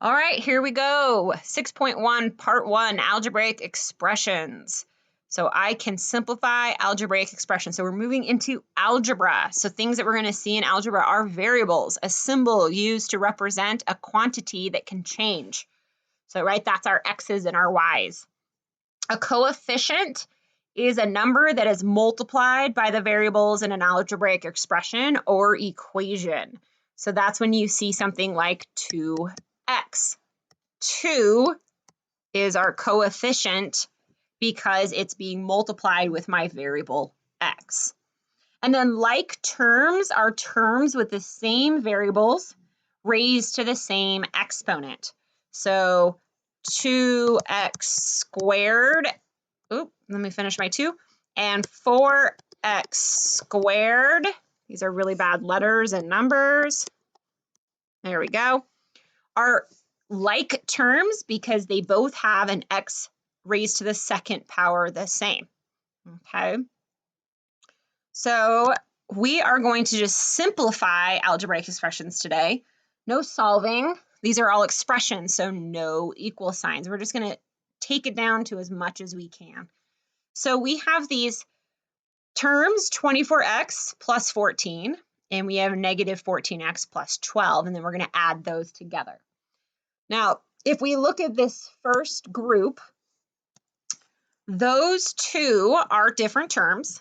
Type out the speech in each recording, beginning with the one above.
All right, here we go. 6.1, part 1, algebraic expressions. So I can simplify algebraic expressions. So we're moving into algebra. So things that we're going to see in algebra are variables, a symbol used to represent a quantity that can change. So, right, that's our x's and our y's. A coefficient is a number that is multiplied by the variables in an algebraic expression or equation. So that's when you see something like 2x. 2 is our coefficient because it's being multiplied with my variable x. And then like terms are terms with the same variables raised to the same exponent. So 2x squared, let me finish my 2, and 4x squared, these are really bad letters and numbers, there we go, are like terms because they both have an x raised to the second power the same, okay? So we are going to just simplify algebraic expressions today. No solving. These are all expressions, so no equal signs. We're just going to take it down to as much as we can. So we have these terms, 24x plus 14, and we have negative 14x plus 12, and then we're going to add those together. Now, if we look at this first group, those two are different terms.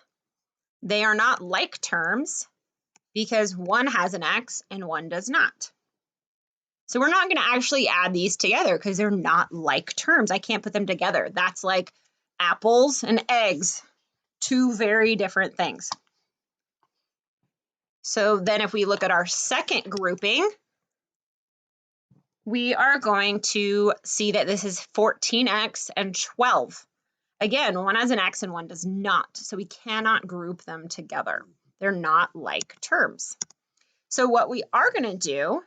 They are not like terms because one has an x and one does not. So we're not going to actually add these together because they're not like terms. I can't put them together. That's like apples and eggs, two very different things. So then if we look at our second grouping, we are going to see that this is 14x and 12. Again, one has an x and one does not, so we cannot group them together. They're not like terms. So what we are going to do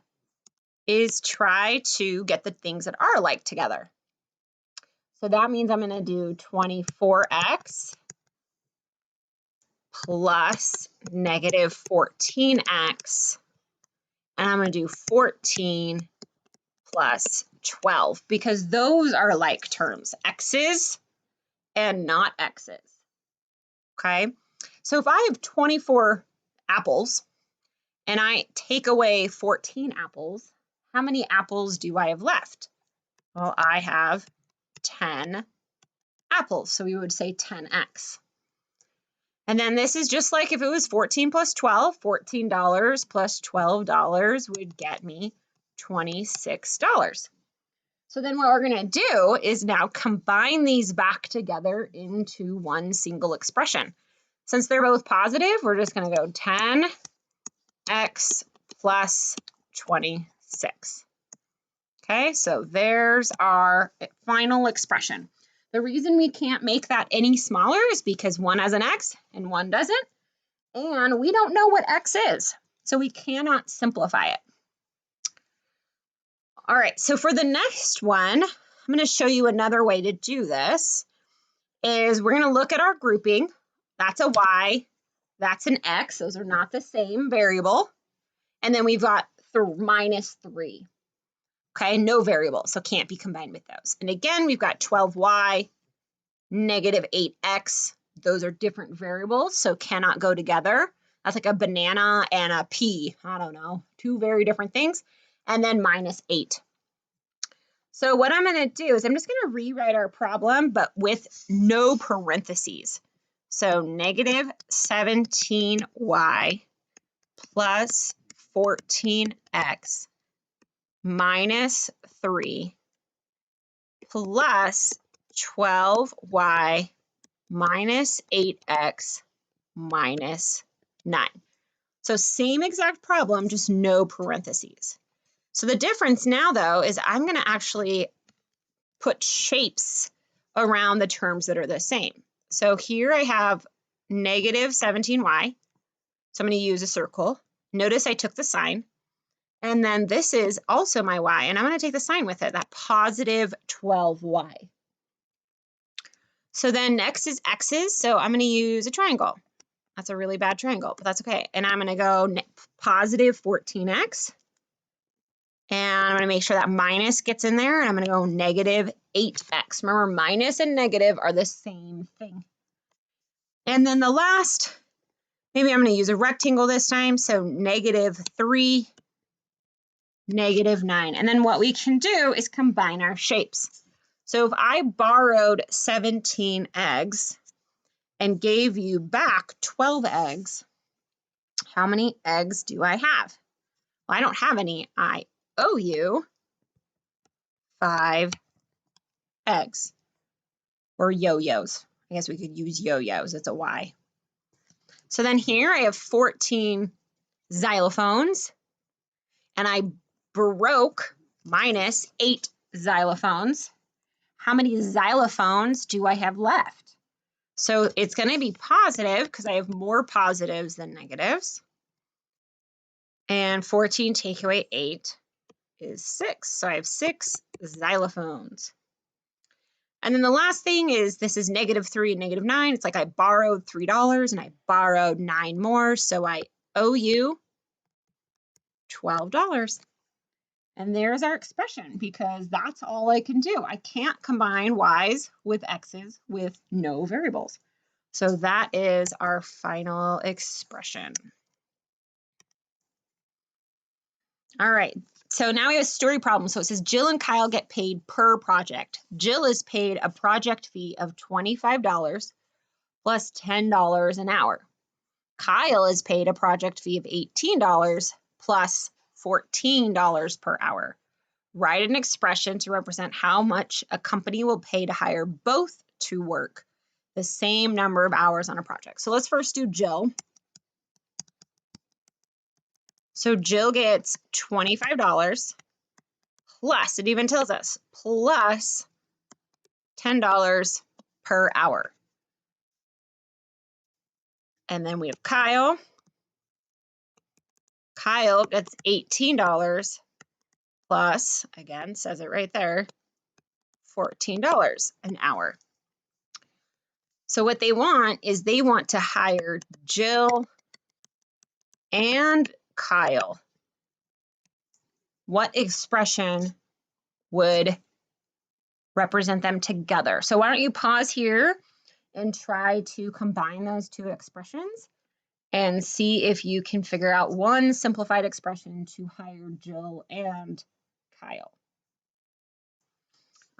is try to get the things that are like together. So that means I'm going to do 24x plus negative 14x, and I'm going to do 14 plus 12 because those are like terms, x's and not x's, okay? So if I have 24 apples and I take away 14 apples, how many apples do I have left? Well, I have 10 apples, so we would say 10x. And then this is just like if it was 14 plus 12, $14 plus $12 would get me $26. So then what we're going to do is now combine these back together into one single expression. Since they're both positive, we're just going to go 10x plus 26. Okay, so there's our final expression. The reason we can't make that any smaller is because one has an x and one doesn't, and we don't know what x is, so we cannot simplify it. All right, so for the next one, I'm going to show you another way to do this. Is we're going to look at our grouping. That's a y, that's an x. Those are not the same variable. And then we've got minus 3. Okay, no variable, so can't be combined with those. And again, we've got 12y, negative 8x. Those are different variables, so cannot go together. That's like a banana and a pea. I don't know, two very different things. And then minus 8. So what I'm going to do is I'm just going to rewrite our problem, but with no parentheses. So negative 17y plus 14x minus 3 plus 12y minus 8x minus 9. So same exact problem, just no parentheses. So the difference now, though, is I'm going to actually put shapes around the terms that are the same. So here I have negative 17y. So I'm going to use a circle. Notice I took the sign. And then this is also my y, and I'm going to take the sign with it, that positive 12y. So then next is x's, so I'm going to use a triangle. That's a really bad triangle, but that's okay. And I'm going to go positive 14x And I'm going to make sure that minus gets in there, and I'm going to go negative 8x. Remember, minus and negative are the same thing. And then the last, maybe I'm going to use a rectangle this time, so negative 3, negative 9. And then what we can do is combine our shapes. So if I borrowed 17 eggs and gave you back 12 eggs, how many eggs do I have? Well, I don't have any. I owe you 5 eggs, or yo-yos. I guess we could use yo-yos. It's a Y. So then here I have 14 xylophones, and I broke minus 8 xylophones. How many xylophones do I have left? So it's going to be positive because I have more positives than negatives. And 14 take away 8 is 6. So I have 6 xylophones. And then the last thing is, this is negative 3 and negative 9. It's like I borrowed $3 and I borrowed 9 more. So I owe you $12. And there's our expression, because that's all I can do. I can't combine y's with x's with no variables. So that is our final expression. All right, so now we have a story problem. So it says Jill and Kyle get paid per project. Jill is paid a project fee of $25 plus $10 an hour. Kyle is paid a project fee of $18 plus $14 per hour. Write an expression to represent how much a company will pay to hire both to work the same number of hours on a project. So let's first do Jill. So Jill gets $25 plus, it even tells us, plus $10 per hour. And then we have Kyle. Kyle gets $18 plus, again, says it right there, $14 an hour. So what they want is they want to hire Jill and Kyle. What expression would represent them together? So why don't you pause here and try to combine those two expressions and see if you can figure out one simplified expression to hire Jill and Kyle.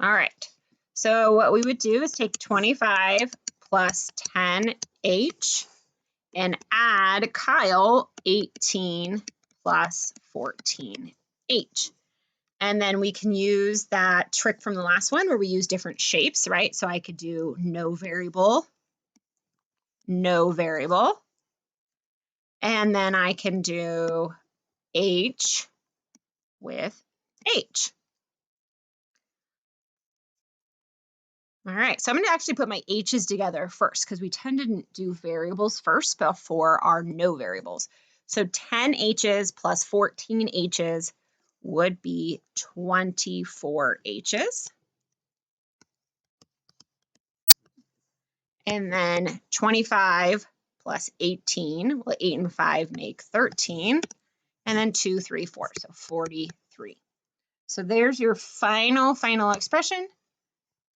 All right, so what we would do is take 25 plus 10h and add Kyle 18 plus 14h. And then we can use that trick from the last one where we use different shapes, right? So I could do no variable, no variable. And then I can do h with h. All right, so I'm going to actually put my h's together first because we tend to do variables first before our no variables. So 10 h's plus 14 h's would be 24 h's. And then 25 plus 18, well, 8 and 5 make 13. And then 2, 3, 4, so 43. So there's your final expression.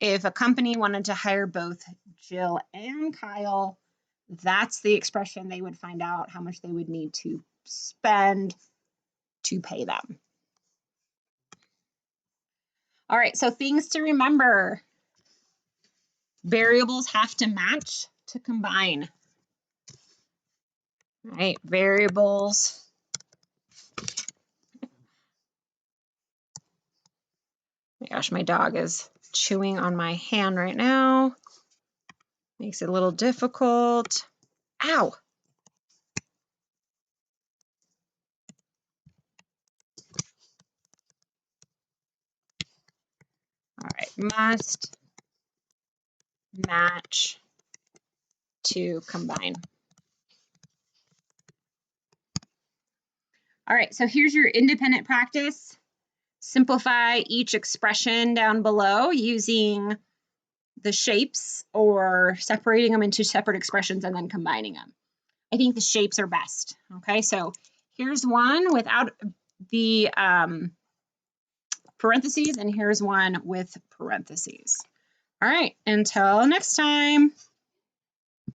If a company wanted to hire both Jill and Kyle, that's the expression they would find out how much they would need to spend to pay them. All right, so things to remember. Variables have to match to combine. All right, variables. Oh my gosh, my dog is chewing on my hand right now. Makes it a little difficult. Ow! All right, must match to combine. All right, so here's your independent practice. Simplify each expression down below using the shapes or separating them into separate expressions and then combining them. I think the shapes are best, okay? So here's one without the parentheses, and here's one with parentheses. All right, until next time.